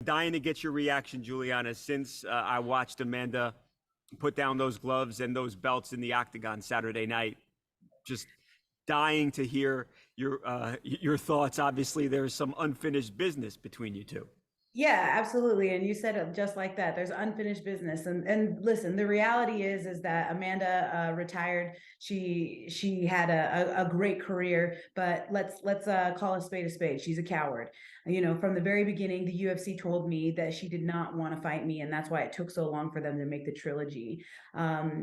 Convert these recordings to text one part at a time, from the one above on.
Dying to get your reaction, Juliana, since I watched Amanda put down those gloves and those belts in the Octagon Saturday night. Just dying to hear your thoughts. Obviously, there's some unfinished business between you two. Yeah, absolutely. And you said it just like that. There's unfinished business. And listen, the reality is that Amanda retired. She had a great career, but let's call a spade a spade. She's a coward. You know, from the very beginning, the UFC told me that she did not want to fight me, and that's why it took so long for them to make the trilogy.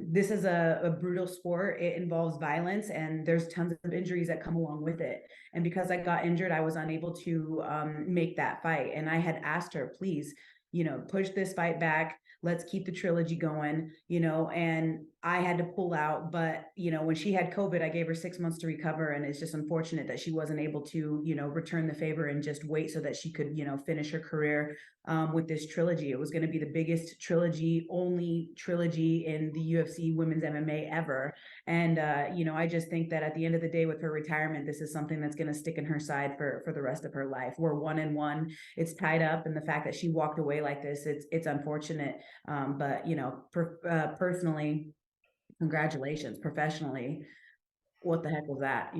This is a brutal sport. It involves violence, and there's tons of injuries that come along with it. And because I got injured, I was unable to make that fight. And I had asked her, please, push this fight back. Let's keep the trilogy going, and I had to pull out. But, when she had COVID, I gave her 6 months to recover. And it's just unfortunate that she wasn't able to, return the favor and just wait so that she could, finish her career with this trilogy. It was going to be the biggest only trilogy in the UFC women's MMA ever. And, I just think that at the end of the day, with her retirement, this is something that's going to stick in her side for the rest of her life. We're 1-1. It's tied up. And the fact that she walked away like this, it's unfortunate. But, personally, congratulations. Professionally, what the heck was that,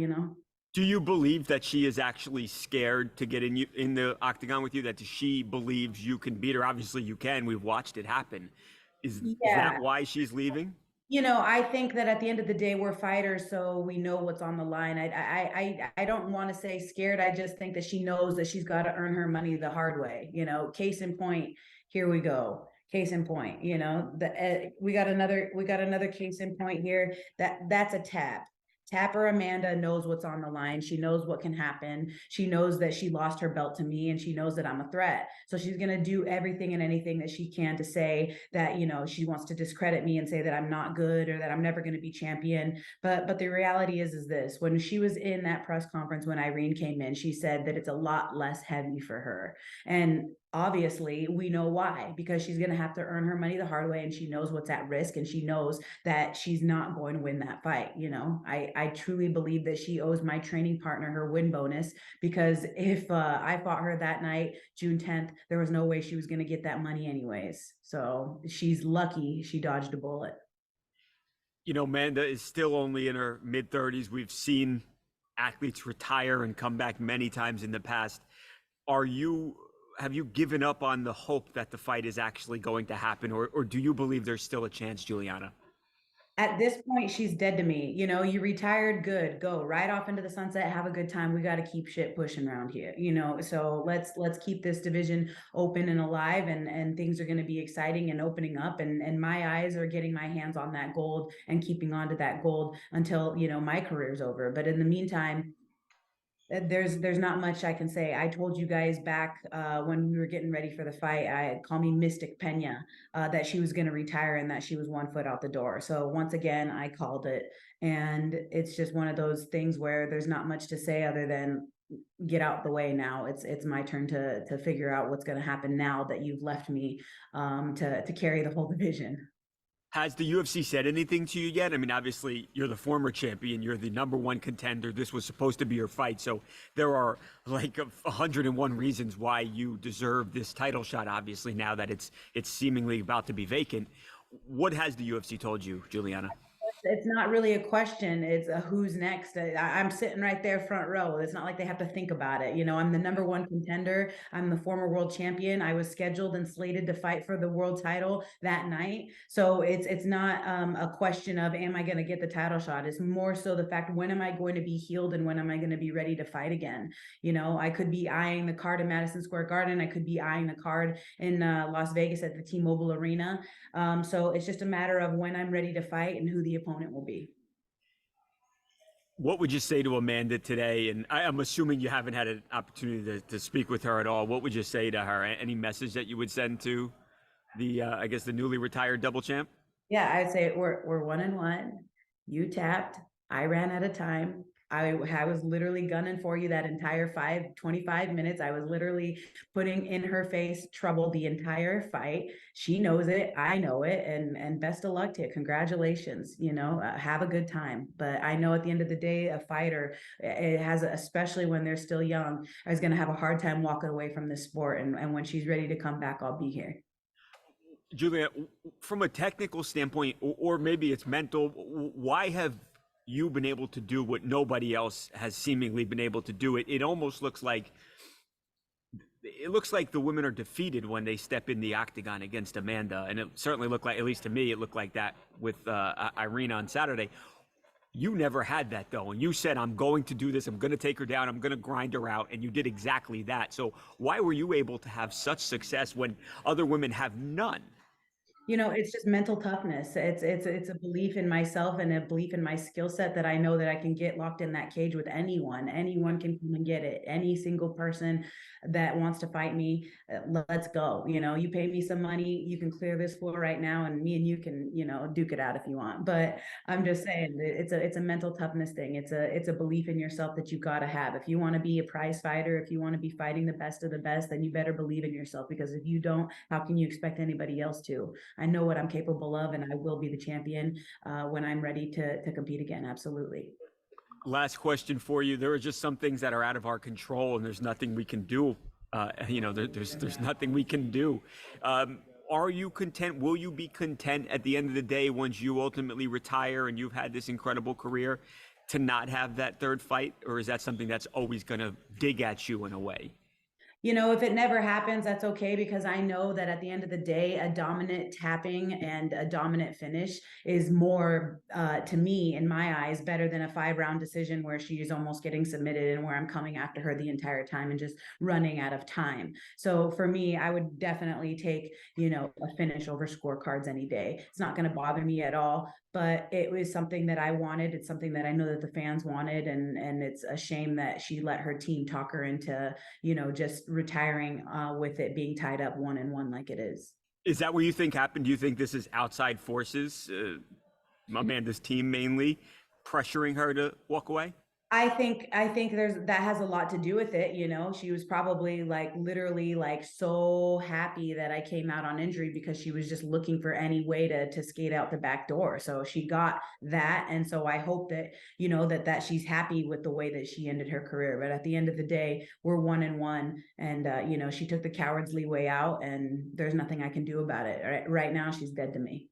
Do you believe that she is actually scared to get in the octagon with you? That she believes you can beat her? Obviously, you can. We've watched it happen. Is Yeah. that why she's leaving? I think that at the end of the day, we're fighters, so we know what's on the line. I don't want to say scared. I just think that she knows that she's got to earn her money the hard way. Case in point, here we go. Case in point, we got another case in point here. That's a tap. Tapper Amanda knows what's on the line. She knows what can happen. She knows that she lost her belt to me, and she knows that I'm a threat. So she's going to do everything and anything that she can to say that, she wants to discredit me and say that I'm not good or that I'm never going to be champion. But the reality is this: when she was in that press conference, when Irene came in, she said that it's a lot less heavy for her. And obviously we know why, because she's going to have to earn her money the hard way, and she knows what's at risk, and she knows that she's not going to win that fight. I truly believe that she owes my training partner her win bonus, because if I fought her that night, June 10th, there was no way she was going to get that money anyways. So she's lucky she dodged a bullet. Amanda is still only in her mid 30s. We've seen athletes retire and come back many times in the past. Have you given up on the hope that the fight is actually going to happen, or do you believe there's still a chance, Juliana? At this point, she's dead to me. You retired, good, go right off into the sunset, have a good time. We got to keep shit pushing around here, so let's keep this division open and alive, and things are going to be exciting and opening up, and my eyes are getting my hands on that gold and keeping on to that gold until my career's over. But in the meantime, there's not much I can say. I told you guys back when we were getting ready for the fight, I call me Mystic Pena, that she was going to retire and that she was 1 foot out the door. So once again, I called it, and it's just one of those things where there's not much to say other than get out the way now. It's my turn to figure out what's going to happen now that you've left me to carry the whole division. Has the UFC said anything to you yet? I mean, obviously, you're the former champion. You're the number one contender. This was supposed to be your fight. So there are like 101 reasons why you deserve this title shot, obviously, now that it's seemingly about to be vacant. What has the UFC told you, Juliana? It's not really a question. It's a who's next. I'm sitting right there front row. It's not like they have to think about it. I'm the number one contender. I'm the former world champion. I was scheduled and slated to fight for the world title that night. So it's not a question of, am I going to get the title shot? It's more so the fact, when am I going to be healed and when am I going to be ready to fight again? I could be eyeing the card in Madison Square Garden. I could be eyeing the card in Las Vegas at the T-Mobile Arena. So it's just a matter of when I'm ready to fight and who the opponent will be. What would you say to Amanda today? And I'm assuming you haven't had an opportunity to speak with her at all. What would you say to her? Any message that you would send to I guess, the newly retired double champ? Yeah, I'd say we're 1-1. You tapped. I ran out of time. I was literally gunning for you that entire 25 minutes. I was literally putting in her face trouble the entire fight. She knows it. I know it. And best of luck to you. Congratulations. Have a good time. But I know at the end of the day, a fighter, it has, especially when they're still young, is going to have a hard time walking away from this sport. And when she's ready to come back, I'll be here. Julia, from a technical standpoint, or maybe it's mental, why have you been able to do what nobody else has seemingly been able to do? It almost looks like the women are defeated when they step in the octagon against Amanda, and it certainly looked like, at least to me, it looked like that with Irina on Saturday. You never had that though, and you said, I'm going to do this, I'm going to take her down, I'm going to grind her out, and you did exactly that. So why were you able to have such success when other women have none? It's just mental toughness. It's a belief in myself and a belief in my skill set that I know that I can get locked in that cage with anyone. Anyone can come and get it. Any single person that wants to fight me, let's go. You pay me some money, you can clear this floor right now, and me and you can, duke it out if you want. But I'm just saying, it's a mental toughness thing. It's a belief in yourself that you got to have. If you want to be a prize fighter, if you want to be fighting the best of the best, then you better believe in yourself, because if you don't, how can you expect anybody else to? I know what I'm capable of, and I will be the champion when I'm ready to compete again. Absolutely. Last question for you. There are just some things that are out of our control, and there's nothing we can do. There's nothing we can do. Are you content? Will you be content at the end of the day, once you ultimately retire and you've had this incredible career, to not have that third fight? Or is that something that's always going to dig at you in a way? If it never happens, that's okay, because I know that at the end of the day, a dominant tapping and a dominant finish is more, to me, in my eyes, better than a 5-round decision where she is almost getting submitted and where I'm coming after her the entire time and just running out of time. So for me, I would definitely take, a finish over scorecards any day. It's not going to bother me at all, but it was something that I wanted. It's something that I know that the fans wanted, and it's a shame that she let her team talk her into, just retiring with it being tied up 1-1 like it is. Is that what you think happened? Do you think this is outside forces, Amanda's team mainly, pressuring her to walk away? I think that has a lot to do with it. She was probably like literally like so happy that I came out on injury, because she was just looking for any way to skate out the back door. So she got that. And so I hope that, that she's happy with the way that she ended her career. But at the end of the day, we're 1-1, and she took the cowardly way out, and there's nothing I can do about it. Right now, she's dead to me.